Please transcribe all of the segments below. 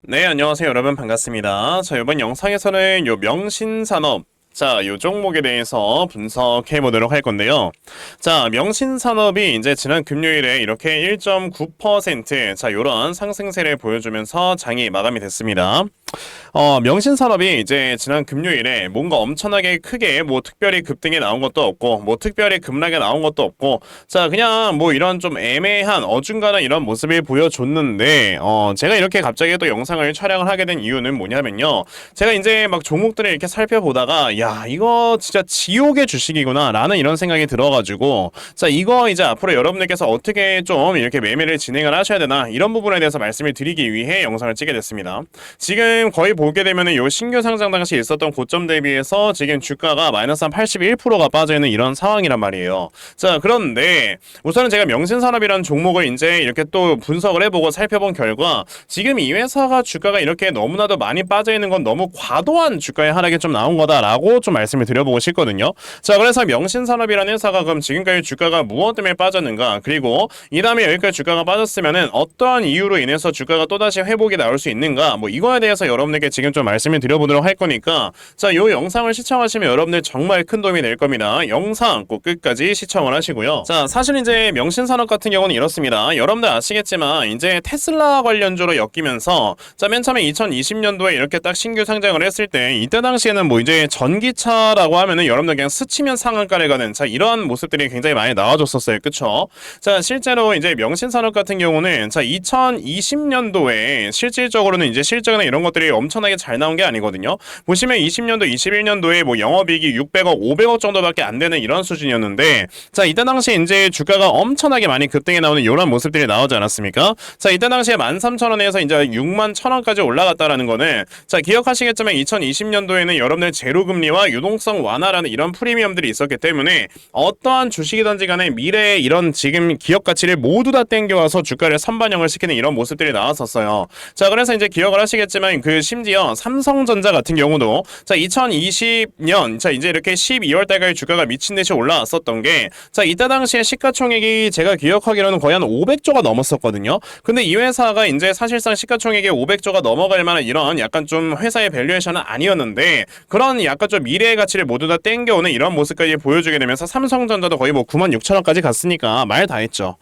네, 안녕하세요. 여러분 반갑습니다. 자, 이번 영상에서는 요 명신산업, 요 종목에 대해서 분석해 보도록 할 건데요. 자, 명신산업이 이제 지난 금요일에 이렇게 1.9% 요런 상승세를 보여주면서 장이 마감이 됐습니다. 명신산업이 이제 지난 금요일에 뭔가 엄청나게 크게 뭐 특별히 급등이 나온 것도 없고 뭐 특별히 급락이 나온 것도 없고 그냥 뭐 이런 좀 애매한 어중간한 이런 모습을 보여줬는데 제가 이렇게 갑자기 또 영상을 촬영을 하게 된 이유는 뭐냐면요. 제가 이제 막 종목들을 이렇게 살펴보다가 야, 이거 진짜 지옥의 주식이구나 라는 이런 생각이 들어가지고 이거 이제 앞으로 여러분들께서 어떻게 좀 이렇게 매매를 진행을 하셔야 되나 이런 부분에 대해서 말씀을 드리기 위해 영상을 찍게 됐습니다. 지금 거의 보게 되면은 요 신규 상장 당시 있었던 고점 대비해서 지금 주가가 마이너스 한 81%가 빠져있는 이런 상황이란 말이에요. 그런데 우선은 제가 명신산업이라는 종목을 이제 이렇게 또 분석을 해보고 살펴본 결과 지금 이 회사가 주가가 이렇게 너무나도 많이 빠져있는 건 너무 과도한 주가의 하락이 좀 나온 거다라고 좀 말씀을 드려보고 싶거든요. 그래서 명신산업이라는 회사가 그럼 지금까지 주가가 무엇 때문에 빠졌는가, 그리고 이 다음에 여기까지 주가가 빠졌으면은 어떠한 이유로 인해서 주가가 또다시 회복이 나올 수 있는가, 뭐 이거에 대해서 여러분들께 지금 좀 말씀을 드려보도록 할 거니까 요 영상을 시청하시면 여러분들 정말 큰 도움이 될 겁니다. 영상 꼭 끝까지 시청을 하시고요. 사실 이제 명신산업 같은 경우는 이렇습니다. 여러분들 아시겠지만 이제 테슬라 관련주로 엮이면서 맨 처음에 2020년도에 이렇게 딱 신규 상장을 했을 때 이때 당시에는 뭐 이제 전기차라고 하면은 여러분들 그냥 스치면 상한가를 가는 이러한 모습들이 굉장히 많이 나와줬었어요. 그쵸? 실제로 이제 명신산업 같은 경우는 2020년도에 실질적으로는 이제 실적이나 이런 것들이 엄청나게 잘 나온 게 아니거든요. 보시면 20년도, 21년도에 뭐 영업이익이 600억, 500억 정도밖에 안 되는 이런 수준이었는데 이때 당시에 이제 주가가 엄청나게 많이 급등해 나오는 이런 모습들이 나오지 않았습니까? 이때 당시에 13,000원에서 이제 61,000원까지 올라갔다라는 거는 기억하시겠지만 2020년도에는 여러분들 제로금리와 유동성 완화라는 이런 프리미엄들이 있었기 때문에 어떠한 주식이든지 간에 미래의 이런 지금 기업 가치를 모두 다 땡겨와서 주가를 선반영을 시키는 이런 모습들이 나왔었어요. 그래서 이제 기억을 하시겠지만 심지어 삼성전자 같은 경우도 2020년 이제 이렇게 12월 달까지 주가가 미친 듯이 올라왔었던 게 이때 당시에 시가총액이 제가 기억하기로는 거의 한 500조가 넘었었거든요. 근데 이 회사가 이제 사실상 시가총액이 500조가 넘어갈 만한 이런 약간 좀 회사의 밸류에이션은 아니었는데 그런 약간 좀 미래의 가치를 모두 다 땡겨오는 이런 모습까지 보여주게 되면서 삼성전자도 거의 뭐 96,000원까지 갔으니까 말 다 했죠.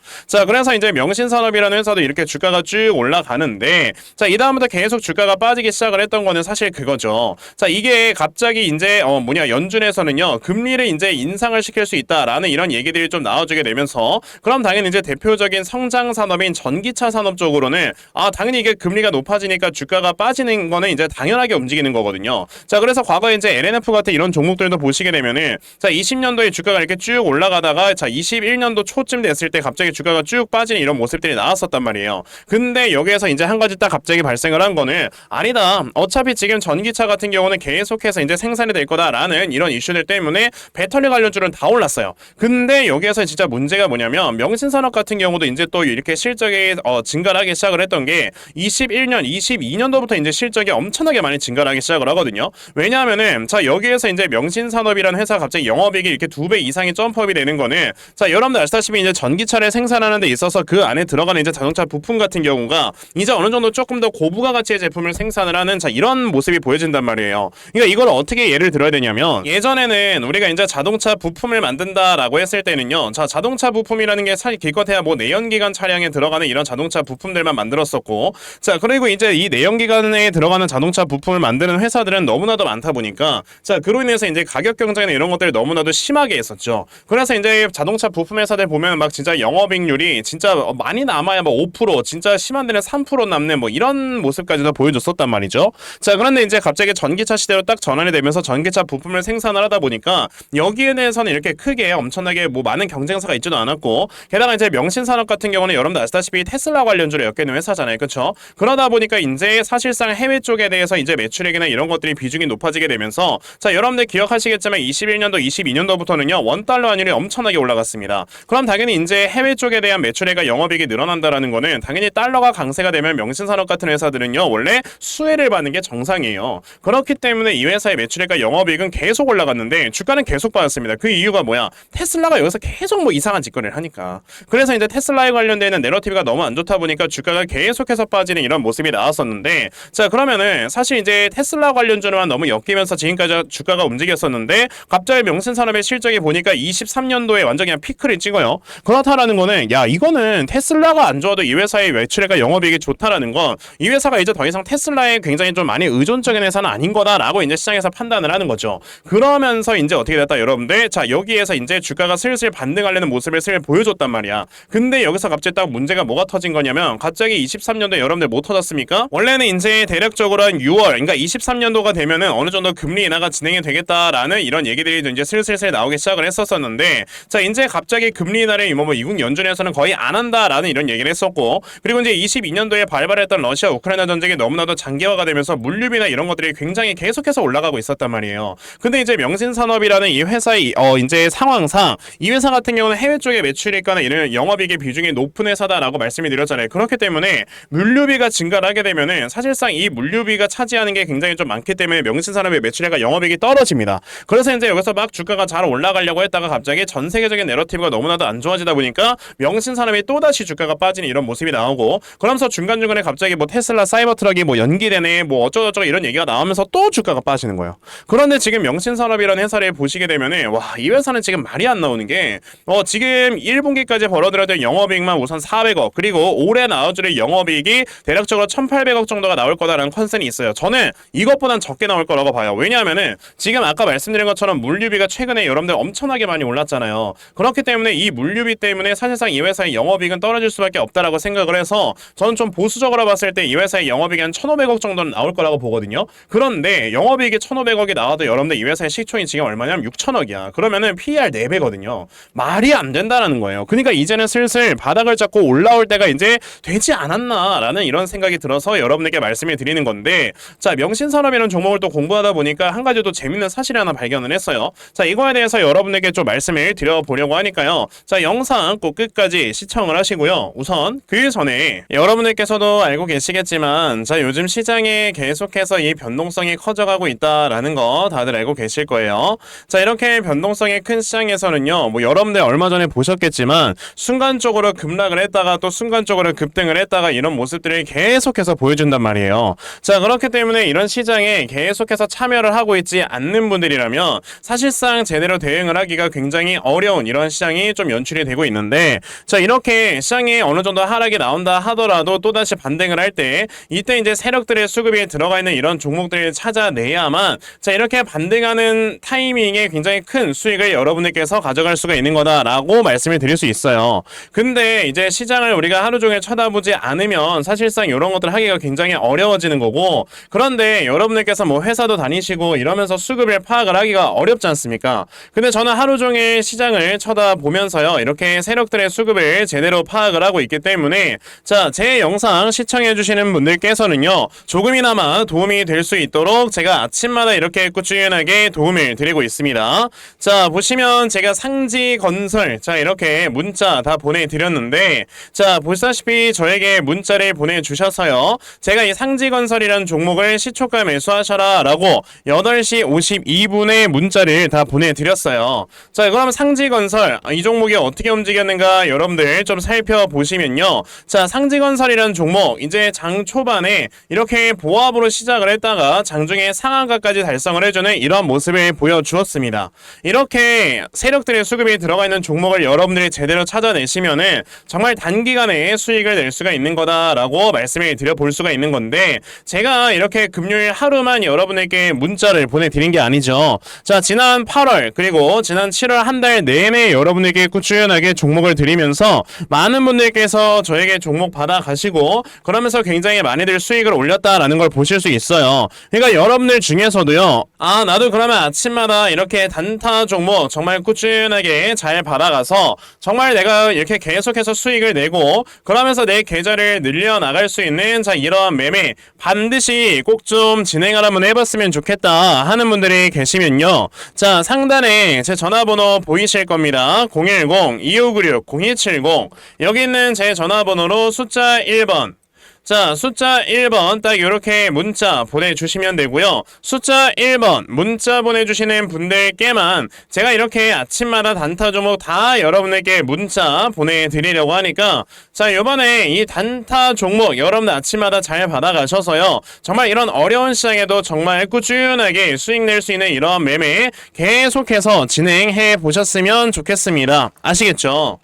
그래서 이제 명신산업이라는 회사도 이렇게 주가가 쭉 올라가는데 이 다음부터 계속 주가가 빠지기 시작을 했던 거는 사실 그거죠. 이게 갑자기 이제 연준에서는요 금리를 이제 인상을 시킬 수 있다라는 이런 얘기들이 좀 나와주게 되면서 그럼 당연히 이제 대표적인 성장 산업인 전기차 산업 쪽으로는 당연히 이게 금리가 높아지니까 주가가 빠지는 거는 이제 당연하게 움직이는 거거든요. 그래서 과거에 이제 LNF 같은 이런 종목들도 보시게 되면은 20년도에 주가가 이렇게 쭉 올라가다가 21년도 초쯤 됐을 때 갑자기 주가가 쭉 빠지는 이런 모습들이 나왔었단 말이에요. 근데 여기에서 이제 한 가지 딱 갑자기 발생을 한 거는 아니다. 어차피 지금 전기차 같은 경우는 계속해서 이제 생산이 될 거다라는 이런 이슈들 때문에 배터리 관련주는 다 올랐어요. 근데 여기에서 진짜 문제가 뭐냐면 명신산업 같은 경우도 이제 또 이렇게 실적이 증가를 하기 시작을 했던 게 21년, 22년도부터 이제 실적이 엄청나게 많이 증가를 하기 시작을 하거든요. 왜냐하면은 여기에서 이제 명신산업이라는 회사가 갑자기 영업이익이 이렇게 2배 이상이 점프업이 되는 거는 여러분들 아시다시피 이제 전기차를 생산하는 데 있어서 그 안에 들어가는 이제 자동차 부품 같은 경우가 이제 어느 정도 조금 더 고부가 가치의 제품을 생산을 하는 이런 모습이 보여진단 말이에요. 그러니까 이걸 어떻게 예를 들어야 되냐면 예전에는 우리가 이제 자동차 부품을 만든다라고 했을 때는요. 자동차 부품이라는 게 사실 기껏해야 뭐 내연기관 차량에 들어가는 이런 자동차 부품들만 만들었었고 그리고 이제 이 내연기관에 들어가는 자동차 부품을 만드는 회사들은 너무나도 많다 보니까 그로 인해서 이제 가격 경쟁이나 이런 것들이 너무나도 심하게 했었죠. 그래서 이제 자동차 부품 회사들 보면 막 진짜 영업이익률이 진짜 많이 남아야 뭐 5% 진짜 심한 데는 3% 남는 뭐 이런 모습까지도 보여줬었단 말이죠. 그런데 이제 갑자기 전기차 시대로 딱 전환이 되면서 전기차 부품을 생산을 하다 보니까 여기에 대해서는 이렇게 크게 엄청나게 뭐 많은 경쟁사가 있지도 않았고 게다가 이제 명신산업 같은 경우는 여러분들 아시다시피 테슬라 관련주로 엮여있는 회사잖아요. 그렇죠? 그러다 보니까 이제 사실상 해외 쪽에 대해서 이제 매출액이나 이런 것들이 비중이 높아지게 되면서 여러분들 기억하시겠지만 21년도, 22년도부터는요 원달러 환율이 엄청나게 올라갔습니다. 그럼 당연히 이제 해외 쪽에 대한 매출액과 영업이익이 늘어난다라는 거는 당연히 달러가 강세가 되면 명신산업 같은 회사들은요 원래 수혜를 받는 게 정상이에요. 그렇기 때문에 이 회사의 매출액과 영업이익은 계속 올라갔는데 주가는 계속 빠졌습니다. 그 이유가 뭐야? 테슬라가 여기서 계속 뭐 이상한 짓거리를 하니까. 그래서 이제 테슬라에 관련되는 내러티브가 너무 안 좋다 보니까 주가가 계속해서 빠지는 이런 모습이 나왔었는데, 자 그러면은 사실 이제 테슬라 관련주로만 너무 엮이면서 지금까지 주가가 움직였었는데 갑자기 명신산업의 실적이 보니까 23년도에 완전 그냥 피크를 찍어요. 그렇다라는 거는 야 이거는 테슬라가 안 좋아도 이 회사의 매출액과 영업이익이 좋다라는 건 이 회사가 이제 더 이상 테슬라에 굉장히 좀 많이 의존적인 회사는 아닌 거다라고 이제 시장에서 판단을 하는 거죠. 그러면서 이제 어떻게 됐다 여러분들, 자 여기에서 이제 주가가 슬슬 반등하려는 모습을 슬슬 보여줬단 말이야. 근데 여기서 갑자기 딱 문제가 뭐가 터진 거냐면 갑자기 23년도에 여러분들 뭐 터졌습니까? 원래는 이제 대략적으로 한 6월, 그러니까 23년도가 되면은 어느 정도 금리 인하가 진행이 되겠다라는 이런 얘기들이 이제 슬슬 나오기 시작을 했었었는데, 자 이제 갑자기 금리 인하를 뭐 미국 연준에서는 거의 안 한다라는 이런 얘기를 했었고, 그리고 이제 22년도에 발발했던 러시아 우크라이나 전쟁이 너무나도 장기화가 되면서 물류비나 이런 것들이 굉장히 계속해서 올라가고 있었단 말이에요. 근데 이제 명신산업이라는 이 회사의 이제 상황상 이 회사 같은 경우는 해외 쪽에 매출이익과는 이런 영업이익의 비중이 높은 회사다라고 말씀을 드렸잖아요. 그렇기 때문에 물류비가 증가를 하게 되면은 사실상 이 물류비가 차지하는 게 굉장히 좀 많기 때문에 명신산업의 매출액과 영업이익이 떨어집니다. 그래서 이제 여기서 막 주가가 잘 올라가려고 했다가 갑자기 전 세계적인 내러티브가 너무나도 안 좋아지다 보니까 명신산업이 또다시 주가가 빠지는 이런 모습이 나오고, 그러면서 중간중간에 갑자기 뭐 테슬라 사이버트럭이 뭐 연기되네 뭐 어쩌고저쩌고 이런 얘기가 나오면서 또 주가가 빠지는 거예요. 그런데 지금 명신산업이라는 회사를 보시게 되면은 와 이 회사는 지금 말이 안 나오는 게 지금 1분기까지 벌어들였던 영업이익만 우선 400억, 그리고 올해 나와줄 영업이익이 대략적으로 1800억 정도가 나올 거다라는 컨센이 있어요. 저는 이것보단 적게 나올 거라고 봐요. 왜냐하면은 지금 아까 말씀드린 것처럼 물류비가 최근에 여러분들 엄청나게 많이 올랐잖아요. 그렇기 때문에 이 물류비 때문에 사실상 이 회사의 영업이익은 떨어질 수밖에 없다라고 생각을 해서 저는 좀 보수적으로 봤을 때 이 회사의 영업이익이 한 1500억 정도는 나올 거라고 보거든요. 그런데 영업이익이 1500억이 나와도 여러분들 이 회사의 시총이 지금 얼마냐면 6000억이야. 그러면은 PER 4배거든요. 말이 안 된다라는 거예요. 그러니까 이제는 슬슬 바닥을 잡고 올라올 때가 이제 되지 않았나라는 이런 생각이 들어서 여러분에게 말씀을 드리는 건데, 자 명신산업이라는 종목을 또 공부하다 보니까 한 가지 또 재밌는 사실을 하나 발견을 했어요. 자 이거에 대해서 여러분에게 좀 말씀을 드려보려고 하니까요. 자 영상 꼭 끝까지 시청을 하시고요. 우선 그 전에 여러분들께서도 알고 계시겠지만 자 요즘 시장에 계속해서 이 변동성이 커져가고 있다라는 거 다들 알고 계실 거예요. 자 이렇게 변동성이 큰 시장에서는요, 뭐 여러분들 얼마 전에 보셨겠지만 순간적으로 급락을 했다가 또 순간적으로 급등을 했다가 이런 모습들을 계속해서 보여준단 말이에요. 자 그렇기 때문에 이런 시장에 계속해서 참여를 하고 있지 않는 분들이라면 사실상 제대로 대응을 하기가 굉장히 어려운 이런 시장이 좀 연출이 되고 있는데, 자 이렇게 시장에 어느 정도 하락이 나온다 하더라도 또다시 반등을 할 때 이때 이제 세력들의 수급이 들어가 있는 이런 종목들을 찾아내야만 자 이렇게 반등하는 타이밍에 굉장히 큰 수익을 여러분들께서 가져갈 수가 있는 거다라고 말씀을 드릴 수 있어요. 근데 이제 시장을 우리가 하루 종일 쳐다보지 않으면 사실상 이런 것들 하기가 굉장히 어려워지는 거고, 그런데 여러분들께서 뭐 회사도 다니시고 이러면서 수급을 파악을 하기가 어렵지 않습니까? 근데 저는 하루 종일 시장을 쳐다보면서요 이렇게 세력들의 수급을 제대로 파악을 하고 있기 때문에 자 제 영상 시청해 주시는 분들께서는요 조금이나마 도움이 될 수 있도록 제가 아침마다 이렇게 꾸준하게 도움을 드리고 있습니다. 자 보시면 제가 상지건설 자 이렇게 문자 다 보내드렸는데, 자 보시다시피 저에게 문자를 보내주셔서요 제가 이 상지건설이라는 종목을 시초가 매수하셔라 라고 8시 52분에 문자를 다 보내드렸어요. 자 그럼 상지건설 이 종목이 어떻게 움직였는가 여러분들 좀 살펴보시면요, 자 상지건설이라는 종목 이제 장 초반에 이렇게 보합으로 시작을 했다가 장중에 상한가까지 달성을 해주는 이런 모습을 보여주었습니다. 이렇게 세력들의 수급이 들어가 있는 종목을 여러분들이 제대로 찾아내시면은 정말 단기간에 수익을 낼 수가 있는 거다라고 말씀을 드려볼 수가 있는 건데, 제가 이렇게 금요일 하루만 여러분에게 문자를 보내드린 게 아니죠. 자 지난 8월 그리고 지난 7월 한 달 내내 여러분에게 꾸준하게 종목을 드리면서 많은 분들께서 저에게 종목 받아가시고 그러면서 굉장히 많이들 수익을 올렸다라는 걸 보실 수 있어요. 그러니까 여러분들 중에서도요 아 나도 그러면 아침마다 이렇게 단타 종목 정말 꾸준하게 잘 받아가서 정말 내가 이렇게 계속해서 수익을 내고 그러면서 내 계좌를 늘려나갈 수 있는 자 이러한 매매 반드시 꼭 좀 진행을 한번 해봤으면 좋겠다 하는 분들이 계시면요, 자 상단에 제 전화번호 보이실 겁니다. 010-2596-0270 여기 있는 제 전화번호로 숫자 1번 자, 숫자 1번 딱 이렇게 문자 보내주시면 되고요. 숫자 1번 문자 보내주시는 분들께만 제가 이렇게 아침마다 단타 종목 다 여러분에게 문자 보내드리려고 하니까 자, 요번에 이 단타 종목 여러분들 아침마다 잘 받아가셔서요. 정말 이런 어려운 시장에도 정말 꾸준하게 수익 낼 수 있는 이런 매매 계속해서 진행해 보셨으면 좋겠습니다. 아시겠죠?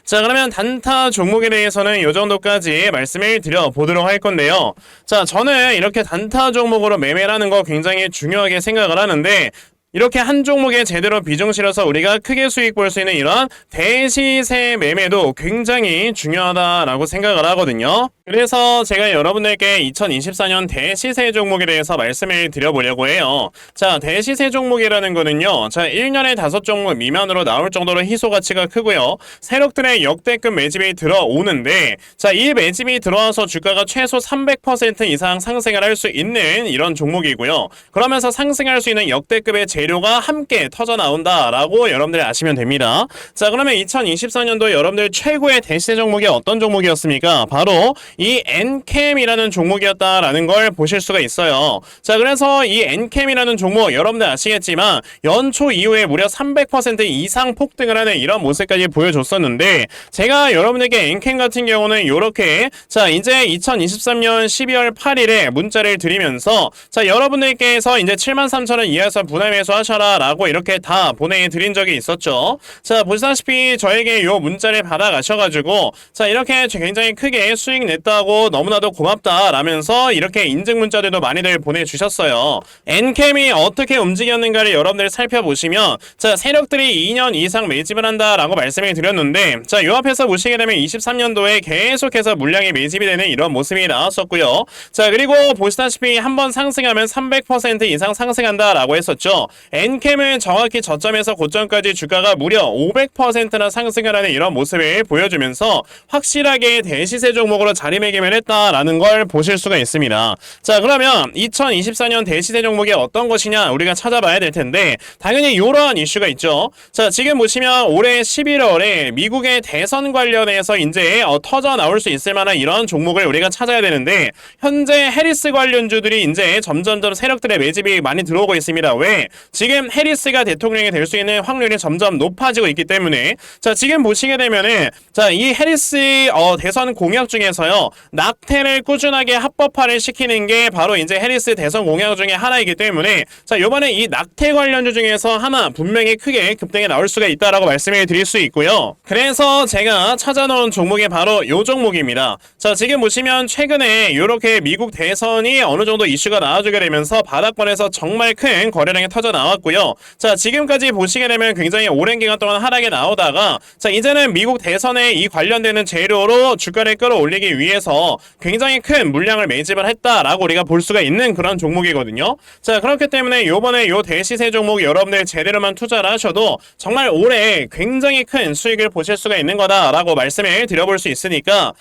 자, 그러면 단타 종목에 대해서는 이 정도까지 말씀을 드려보도록 할 건데요. 자, 저는 이렇게 단타 종목으로 매매를 하는 거 굉장히 중요하게 생각을 하는데 이렇게 한 종목에 제대로 비중 실어서 우리가 크게 수익 볼 수 있는 이런 대시세 매매도 굉장히 중요하다라고 생각을 하거든요. 그래서 제가 여러분들께 2024년 대시세 종목에 대해서 말씀을 드려보려고 해요. 자, 대시세 종목이라는 거는요. 자, 1년에 5종목 미만으로 나올 정도로 희소 가치가 크고요. 세력들의 역대급 매집이 들어오는데 자, 이 매집이 들어와서 주가가 최소 300% 이상 상승을 할 수 있는 이런 종목이고요. 그러면서 상승할 수 있는 역대급의 재료가 함께 터져 나온다라고 여러분들이 아시면 됩니다. 자, 그러면 2024년도 여러분들 최고의 대시세 종목이 어떤 종목이었습니까? 바로 이 엔캠이라는 종목이었다라는 걸 보실 수가 있어요. 자, 그래서 이 엔캠이라는 종목 여러분들 아시겠지만 연초 이후에 무려 300% 이상 폭등을 하는 이런 모습까지 보여줬었는데 제가 여러분에게 엔캠 같은 경우는 이렇게 자, 이제 2023년 12월 8일에 문자를 드리면서 자, 여러분들께서 이제 73,000원 이하에서 분할 매수하셔라 라고 이렇게 다 보내드린 적이 있었죠. 자, 보시다시피 저에게 요 문자를 받아가셔가지고 자, 이렇게 굉장히 크게 수익 냈다고 너무나도 고맙다 라면서 이렇게 인증 문자들도 많이들 보내주셨어요. 엔캠이 어떻게 움직였는가를 여러분들 살펴보시면 자, 세력들이 2년 이상 매집을 한다라고 말씀을 드렸는데 자, 요 앞에서 보시게 되면 23년도에 계속해서 물량이 매집이 되는 이런 모습이 나왔었고요. 자, 그리고 보시다시피 한번 상승하면 300% 이상 상승한다라고 했었죠. 엔캠은 정확히 저점에서 고점까지 주가가 무려 500%나 상승을 하는 이런 모습을 보여주면서 확실하게 대시세 종목으로 자리매김을 했다라는 걸 보실 수가 있습니다. 자, 그러면 2024년 대시세 종목이 어떤 것이냐 우리가 찾아봐야 될 텐데 당연히 이러한 이슈가 있죠. 자, 지금 보시면 올해 11월에 미국의 대선 관련해서 이제 터져 나올 수 있을 만한 이런 종목을 우리가 찾아야 되는데 현재 해리스 관련주들이 이제 점점점 세력들의 매집이 많이 들어오고 있습니다. 왜? 지금 해리스가 대통령이 될 수 있는 확률이 점점 높아지고 있기 때문에 자, 지금 보시게 되면은 자, 이 해리스 대선 공약 중에서요 낙태를 꾸준하게 합법화를 시키는 게 바로 이제 해리스 대선 공약 중에 하나이기 때문에 자, 요번에 이 낙태 관련주 중에서 하나 분명히 크게 급등에 나올 수가 있다라고 말씀을 드릴 수 있고요. 그래서 제가 찾아놓은 종목이 바로 요 종목입니다. 자, 지금 보시면 최근에 이렇게 미국 대선이 어느 정도 이슈가 나와주게 되면서 바닥권에서 정말 큰 거래량이 터져 나왔고요. 자, 지금까지 보시게 되면 굉장히 오랜 기간 동안 하락에 나오다가 자, 이제는 미국 대선에 이 관련되는 재료로 주가를 끌어올리기 위해서 굉장히 큰 물량을 매집을 했다라고 우리가 볼 수가 있는 그런 종목이거든요. 자, 그렇기 때문에 요번에 요 대시세 종목 여러분들 제대로만 투자를 하셔도 정말 올해 굉장히 큰 수익을 보실 수가 있는 거다라고 말씀을 드려볼 수 있으니까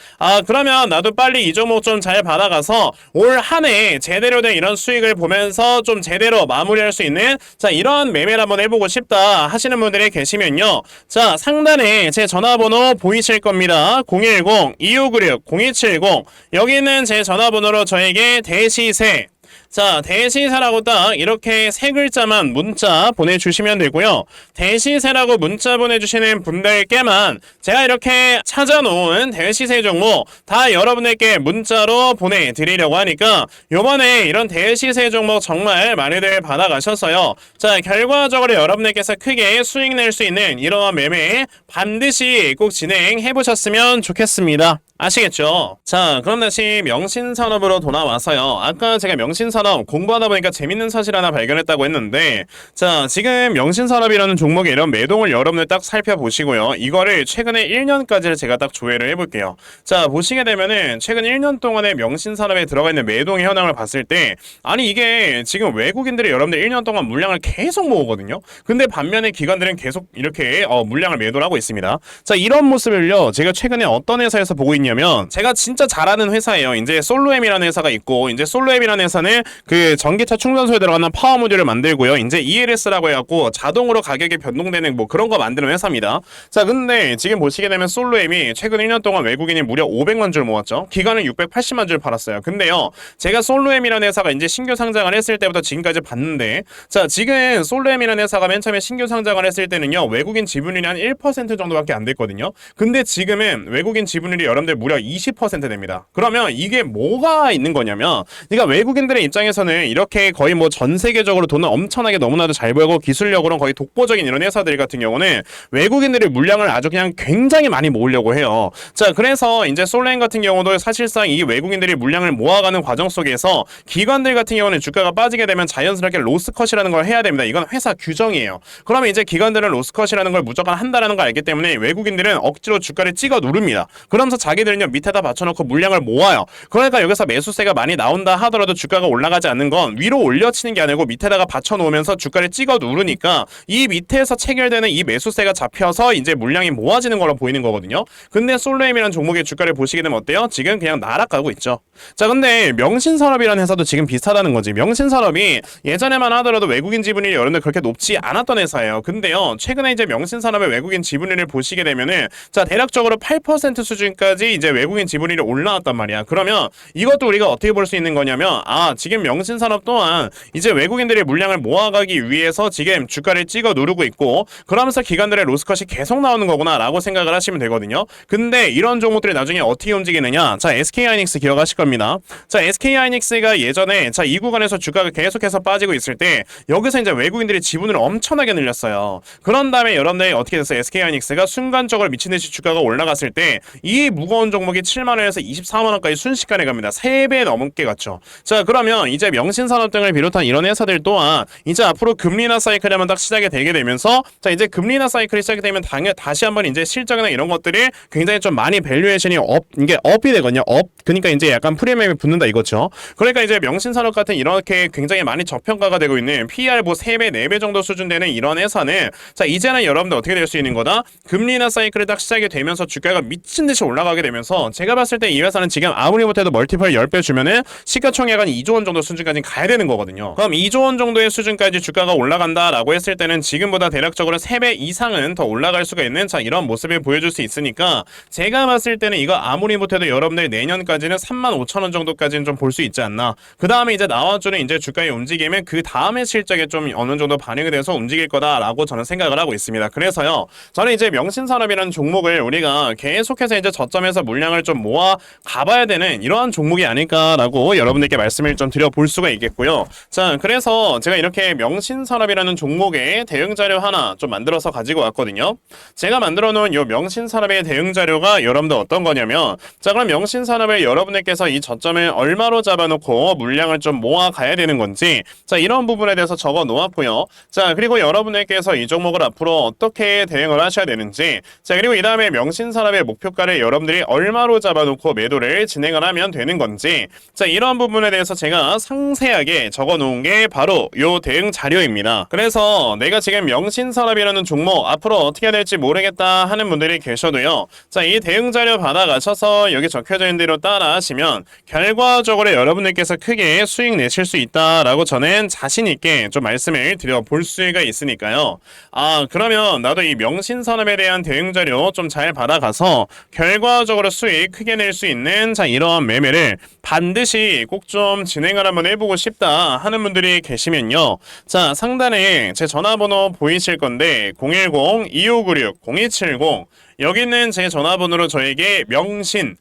그러면 나도 빨리 이 종목 좀 잘 받아가서 올 한 해 제대로 된 이런 수익을 보면서 좀 제대로 마무리할 수 있는 자, 이런 매매를 한번 해보고 싶다 하시는 분들이 계시면요. 자, 상단에 제 전화번호 보이실 겁니다. 010-2596-0270 여기 있는 제 전화번호로 저에게 대시세 자, 대시세라고 딱 이렇게 세 글자만 문자 보내주시면 되고요. 대시세라고 문자 보내주시는 분들께만 제가 이렇게 찾아놓은 대시세 종목 다 여러분에게 문자로 보내드리려고 하니까 요번에 이런 대시세 종목 정말 많이들 받아가셔서요. 자, 결과적으로 여러분들께서 크게 수익 낼 수 있는 이러한 매매 반드시 꼭 진행해보셨으면 좋겠습니다. 아시겠죠? 자, 그럼 다시 명신산업으로 돌아와서요. 아까 제가 명신산업 공부하다 보니까 재밌는 사실 하나 발견했다고 했는데 자, 지금 명신산업이라는 종목의 이런 매동을 여러분들 딱 살펴보시고요. 이거를 최근에 1년까지를 제가 딱 조회를 해볼게요. 자, 보시게 되면은 최근 1년 동안의 명신산업에 들어가 있는 매동의 현황을 봤을 때 아니 이게 지금 외국인들이 여러분들 1년 동안 물량을 계속 모으거든요. 근데 반면에 기관들은 계속 이렇게 물량을 매도를 하고 있습니다. 자, 이런 모습을요 제가 최근에 어떤 회사에서 보고 있냐 있냐면 제가 진짜 잘하는 회사예요. 이제 솔로엠이라는 회사가 있고 이제 솔로엠이라는 회사는 그 전기차 충전소에 들어가는 파워 모듈을 만들고요. 이제 ELS라고 해갖고 자동으로 가격이 변동되는 뭐 그런 거 만드는 회사입니다. 자, 근데 지금 보시게 되면 솔로엠이 최근 1년 동안 외국인이 무려 500만 줄 모았죠. 기간은 680만 줄 팔았어요. 근데요, 제가 솔로엠이라는 회사가 이제 신규 상장을 했을 때부터 지금까지 봤는데, 자, 지금 솔로엠이라는 회사가 맨 처음에 신규 상장을 했을 때는요, 외국인 지분율이 한 1% 정도밖에 안 됐거든요. 근데 지금은 외국인 지분율이 여러분들 무려 20% 됩니다. 그러면 이게 뭐가 있는 거냐면, 그러니까 외국인들의 입장에서는 이렇게 거의 뭐 전 세계적으로 돈을 엄청나게 너무나도 잘 벌고 기술력으로는 거의 독보적인 이런 회사들 같은 경우는 외국인들의 물량을 아주 그냥 굉장히 많이 모으려고 해요. 자, 그래서 이제 솔로엠 같은 경우도 사실상 이 외국인들이 물량을 모아가는 과정 속에서 기관들 같은 경우는 주가가 빠지게 되면 자연스럽게 로스컷이라는 걸 해야 됩니다. 이건 회사 규정이에요. 그러면 이제 기관들은 로스컷이라는 걸 무조건 한다라는 걸 알기 때문에 외국인들은 억지로 주가를 찍어 누릅니다. 그러면서 자기들은요, 밑에다 받쳐놓고 물량을 모아요. 그러니까 여기서 매수세가 많이 나온다 하더라도 주가가 올라가지 않는 건 위로 올려치는 게 아니고 밑에다가 받쳐놓으면서 주가를 찍어 누르니까 이 밑에서 체결되는 이 매수세가 잡혀서 이제 물량이 모아지는 걸로 보이는 거거든요. 근데 솔로엠이라는 종목의 주가를 보시게 되면 어때요? 지금 그냥 날아가고 있죠. 자, 근데 명신산업이라는 회사도 지금 비슷하다는 거지. 명신산업이 예전에만 하더라도 외국인 지분율이 여러분들 그렇게 높지 않았던 회사예요. 근데요, 최근에 이제 명신산업의 외국인 지분율을 보시게 되면은, 자, 대략적으로 8% 수준까지 이제 외국인 지분율이 올라왔단 말이야. 그러면 이것도 우리가 어떻게 볼 수 있는 거냐면, 아, 지금 명신산업 또한 이제 외국인들의 물량을 모아가기 위해서 지금 주가를 찍어 누르고 있고, 그러면서 기관들의 로스컷이 계속 나오는 거구나 라고 생각을 하시면 되거든요. 근데 이런 종목들이 나중에 어떻게 움직이느냐, 자, SK하이닉스 기억하실 겁니다. 자, SK하이닉스가 예전에 자, 이 구간에서 주가가 계속해서 빠지고 있을 때 여기서 이제 외국인들이 지분을 엄청나게 늘렸어요. 그런 다음에 여러분들이 어떻게 됐어요? SK하이닉스가 순간적으로 미친듯이 주가가 올라갔을 때 이 무거운 종목이 7만원에서 24만원까지 순식간에 갑니다. 3배 넘게 갔죠. 자, 그러면 이제 명신산업 등을 비롯한 이런 회사들 또한 이제 앞으로 금리 인하 사이클이 한번 딱 시작이 되게 되면서, 자, 이제 금리 인하 사이클이 시작이 되면 다시 한번 이제 실적이나 이런 것들이 굉장히 좀 많이 밸류에이션이 이게 업이 되거든요. 그러니까 이제 약간 프리미엄이 붙는다 이거죠. 그러니까 이제 명신산업 같은 이렇게 굉장히 많이 저평가가 되고 있는 PER 뭐 3배, 4배 정도 수준 되는 이런 회사는, 자, 이제는 여러분들 어떻게 될 수 있는 거다? 금리 인하 사이클이 딱 시작이 되면서 주가가 미친 듯이 올라가게 되면서, 제가 봤을 때 이 회사는 지금 아무리 못해도 멀티플 10배 주면은 시가총액 한 2조 원 정도 수준까지 가야 되는 거거든요. 그럼 2조 원 정도의 수준까지 주가가 올라간다라고 했을 때는 지금보다 대략적으로 3배 이상은 더 올라갈 수가 있는, 자, 이런 모습을 보여줄 수 있으니까 제가 봤을 때는 이거 아무리 못해도 여러분들 내년까지는 35,000원 정도까지는 좀 볼 수 있지 않나. 그 다음에 이제 나와주는 이제 주가의 움직임은 그 다음에 실적에 좀 어느 정도 반영이 돼서 움직일 거다라고 저는 생각을 하고 있습니다. 그래서요, 저는 이제 명신산업이라는 종목을 우리가 계속해서 이제 저점에서 물량을 좀 모아 가봐야 되는 이러한 종목이 아닐까라고 여러분들께 말씀을 좀 드려볼 수가 있겠고요. 자, 그래서 제가 이렇게 명신산업이라는 종목의 대응 자료 하나 좀 만들어서 가지고 왔거든요. 제가 만들어 놓은 이 명신산업의 대응 자료가 여러분들 어떤 거냐면, 자, 그럼 명신산업을 여러분들께서 이 저점을 얼마로 잡아놓고 물량을 좀 모아 가야 되는 건지, 자, 이런 부분에 대해서 적어 놓았고요. 자, 그리고 여러분들께서 이 종목을 앞으로 어떻게 대응을 하셔야 되는지, 자, 그리고 이 다음에 명신산업의 목표가를 여러분들이 얼마로 잡아놓고 매도를 진행을 하면 되는 건지, 자, 이런 부분에 대해서 제가 상세하게 적어 놓은 게 바로 요 대응 자료입니다. 그래서 내가 지금 명신산업이라는 종목 앞으로 어떻게 해야 될지 모르겠다 하는 분들이 계셔도요, 자, 이 대응 자료 받아가셔서 여기 적혀져 있는 대로 따라 하시면 결과적으로 여러분들께서 크게 수익 내실 수 있다라고 저는 자신 있게 좀 말씀을 드려볼 수가 있으니까요. 아, 그러면 나도 이 명신산업에 대한 대응 자료 좀 잘 받아가서 결과적으로 수익 크게 낼 수 있는, 자, 이런 매매를 반드시 꼭 좀 진행을 한번 해보고 싶다 하는 분들이 계시면요, 자, 상단에 제 전화번호 보이실 건데 010-2596-0270, 여기 있는 제 전화번호로 저에게 명신,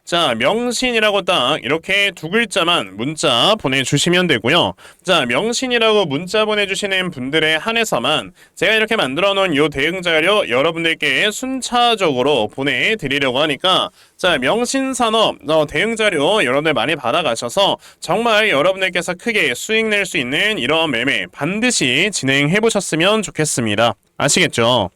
자, 명신이라고 딱 이렇게 두 글자만 문자 보내주시면 되고요. 자, 명신이라고 문자 보내주시는 분들에 한해서만 제가 이렇게 만들어 놓은 요 대응 자료 여러분들께 순차적으로 보내드리려고 하니까, 자, 명신산업 대응 자료 여러분들 많이 받아가셔서 정말 여러분들께서 크게 수익 낼 수 있는 이런 매매 반드시 진행해 보셨으면 좋겠습니다. 아시겠죠?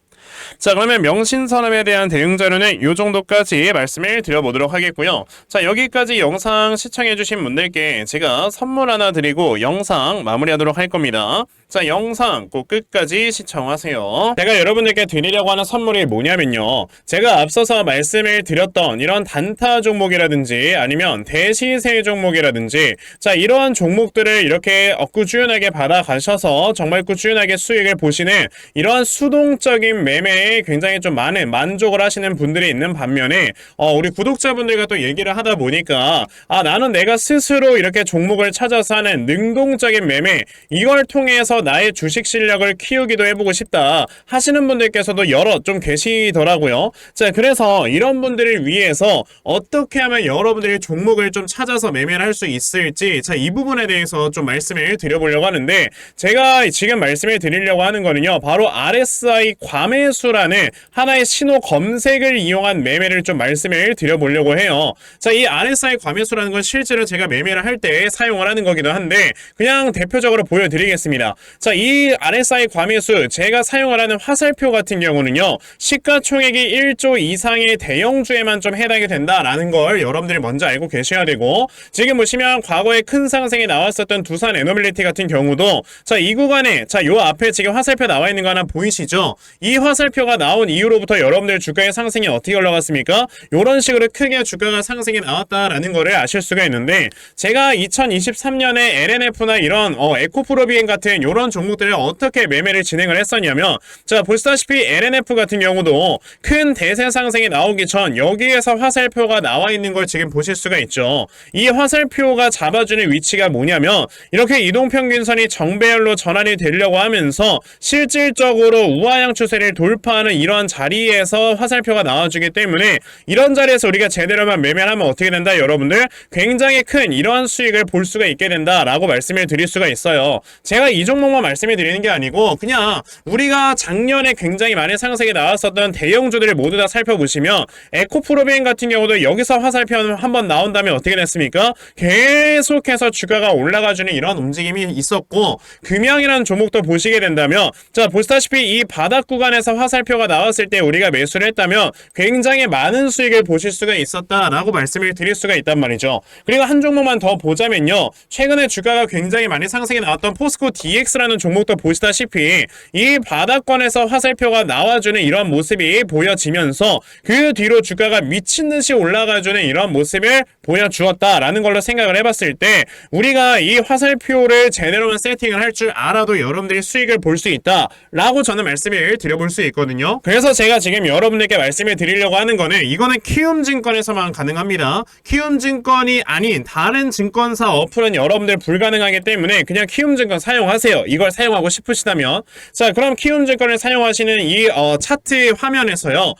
자, 그러면 명신산업에 대한 대응 자료는 이 정도까지 말씀을 드려보도록 하겠고요. 자, 여기까지 영상 시청해주신 분들께 제가 선물 하나 드리고 영상 마무리하도록 할 겁니다. 자, 영상 꼭 끝까지 시청하세요. 제가 여러분들께 드리려고 하는 선물이 뭐냐면요, 제가 앞서서 말씀을 드렸던 이런 단타 종목이라든지 아니면 대시세 종목이라든지, 자, 이러한 종목들을 이렇게 꾸준하게 받아가셔서 정말 꾸준하게 수익을 보시는 이러한 수동적인 매매에 굉장히 좀 많은 만족을 하시는 분들이 있는 반면에 우리 구독자분들과 또 얘기를 하다 보니까 나는 내가 스스로 이렇게 종목을 찾아서 하는 능동적인 매매, 이걸 통해서 나의 주식 실력을 키우기도 해보고 싶다 하시는 분들께서도 여럿 좀 계시더라고요. 자, 그래서 이런 분들을 위해서 어떻게 하면 여러분들이 종목을 좀 찾아서 매매를 할 수 있을지, 자, 이 부분에 대해서 좀 말씀을 드려보려고 하는데, 제가 지금 말씀을 드리려고 하는 거는요, 바로 RSI 과매수라는 하나의 신호 검색을 이용한 매매를 좀 말씀을 드려보려고 해요. 자, 이 RSI 과매수라는 건 실제로 제가 매매를 할 때 사용을 하는 거기도 한데, 그냥 대표적으로 보여드리겠습니다. 자, 이 RSI 과매수, 제가 사용을 하는 화살표 같은 경우는요, 시가총액이 1조 이상의 대형주에만 좀 해당이 된다라는 걸 여러분들이 먼저 알고 계셔야 되고, 지금 보시면 과거에 큰 상승이 나왔었던 두산 에너빌리티 같은 경우도, 자, 이 구간에, 자, 요 앞에 지금 화살표 나와 있는 거 하나 보이시죠? 이 화살표가 나온 이후로부터 여러분들 주가의 상승이 어떻게 올라갔습니까? 요런 식으로 크게 주가가 상승이 나왔다라는 거를 아실 수가 있는데, 제가 2023년에 LNF나 이런 에코프로비엔 같은 요런 종목들을 어떻게 매매를 진행을 했었냐면, 자, 보시다시피 LNF 같은 경우도 큰 대세 상승이 나오기 전 여기에서 화살표가 나와 있는 걸 지금 보실 수가 있죠. 이 화살표가 잡아주는 위치가 뭐냐면, 이렇게 이동평균선이 정배열로 전환이 되려고 하면서 실질적으로 우하향 추세를 돌파하는 이런 자리에서 화살표가 나와주기 때문에, 이런 자리에서 우리가 제대로만 매매를 하면 어떻게 된다, 여러분들? 굉장히 큰 이러한 수익을 볼 수가 있게 된다라고 말씀을 드릴 수가 있어요. 제가 이 종목만 말씀을 드리는 게 아니고, 그냥 우리가 작년에 굉장히 많은 상승이 나왔었던 대형주들을 모두 다 살펴보시면, 에코프로비엔 같은 경우도 여기서 화살표 한번 나온 다음에 어떻게 됐습니까? 계속해서 주가가 올라가주는 이런 움직임이 있었고, 금양이라는 종목도 보시게 된다면, 자, 보시다시피 이 바닥 구간에서 화살표가 나왔을 때 우리가 매수를 했다면 굉장히 많은 수익을 보실 수가 있었다라고 말씀을 드릴 수가 있단 말이죠. 그리고 한 종목만 더 보자면요, 최근에 주가가 굉장히 많이 상승이 나왔던 포스코 DX라는 종목도 보시다시피 이 바닥권에서 화살표가 나와주는 이런 모습이 보여지면서 그 뒤로 주가가 미친듯이 올라가주는 이런 모습을 보여주었다라는 걸로 생각을 해봤을 때, 우리가 이 화살표를 제대로만 세팅을 할 줄 알아도 여러분들이 수익을 볼 수 있다라고 저는 말씀을 드려볼 수 있거든요. 그래서 제가 지금 여러분들께 말씀을 드리려고 하는 거는, 이거는 키움증권에서만 가능합니다. 키움증권이 아닌 다른 증권사 어플은 여러분들 불가능하기 때문에 그냥 키움증권 사용하세요. 이걸 사용하고 싶으시다면. 자, 그럼 키움증권을 사용하시는 이 차트 화면에서요,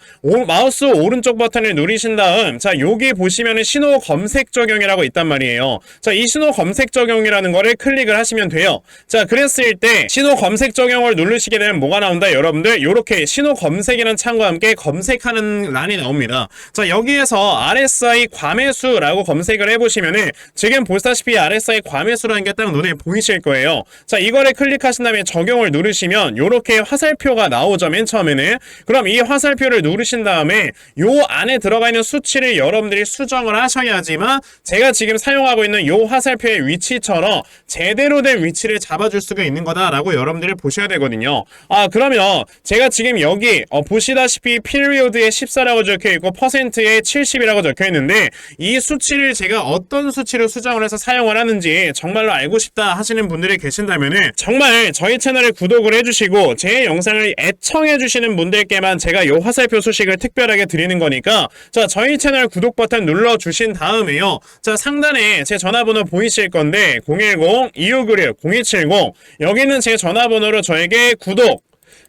마우스 오른쪽 버튼을 누르신 다음, 자, 여기 보시면은 신호 검색 적용이라고 있단 말이에요. 자, 이 신호 검색 적용이라는 거를 클릭을 하시면 돼요. 자, 그랬을 때 신호 검색 적용을 누르시게 되면 뭐가 나온다, 여러분들? 요렇게 신호 검색이라는 창과 함께 검색하는 란이 나옵니다. 자, 여기에서 RSI 과매수라고 검색을 해보시면은 지금 보시다시피 RSI 과매수라는 게 딱 눈에 보이실 거예요. 자, 이거를 클릭하신 다음에 적용을 누르시면 요렇게 화살표가 나오죠, 맨 처음에는. 그럼 이 화살표를 누르신 다음에 요 안에 들어가 있는 수치를 여러분들이 수정을 하셔야지만 제가 지금 사용하고 있는 요 화살표의 위치처럼 제대로 된 위치를 잡아줄 수가 있는 거다라고 여러분들이 보셔야 되거든요. 그러면 제가 지금 여기 보시다시피 피리오드에 14라고 적혀있고 퍼센트에 70이라고 적혀있는데, 이 수치를 제가 어떤 수치로 수정을 해서 사용을 하는지 정말로 알고 싶다 하시는 분들이 계신다면은 정말 저희 채널을 구독을 해주시고 제 영상을 애청해주시는 분들께만 제가 요 화살표 소식을 특별하게 드리는 거니까, 자, 저희 채널 구독 버튼 눌러주신 다음에요, 자, 상단에 제 전화번호 보이실 건데 010-2596-0270, 여기는 제 전화번호로 저에게 구독,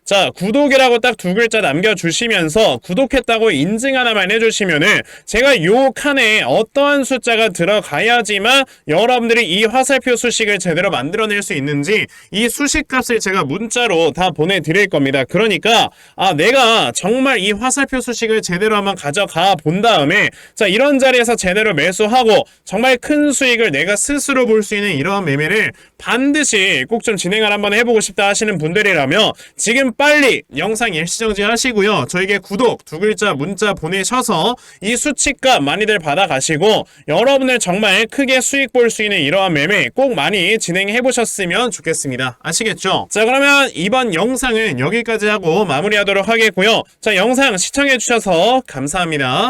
자, 구독이라고 딱 두 글자 남겨주시면서 구독했다고 인증 하나만 해주시면은 제가 요 칸에 어떠한 숫자가 들어가야지만 여러분들이 이 화살표 수식을 제대로 만들어낼 수 있는지 이 수식 값을 제가 문자로 다 보내드릴 겁니다. 그러니까 내가 정말 이 화살표 수식을 제대로 한번 가져가 본 다음에, 자, 이런 자리에서 제대로 매수하고 정말 큰 수익을 내가 스스로 볼 수 있는 이러한 매매를 반드시 꼭 좀 진행을 한번 해보고 싶다 하시는 분들이라면 지금 빨리 영상 일시정지 하시고요. 저에게 구독 두 글자 문자 보내셔서 이 수치값 많이들 받아가시고 여러분들 정말 크게 수익 볼 수 있는 이러한 매매 꼭 많이 진행해 보셨으면 좋겠습니다. 아시겠죠? 자, 그러면 이번 영상은 여기까지 하고 마무리하도록 하겠고요. 자, 영상 시청해 주셔서 감사합니다.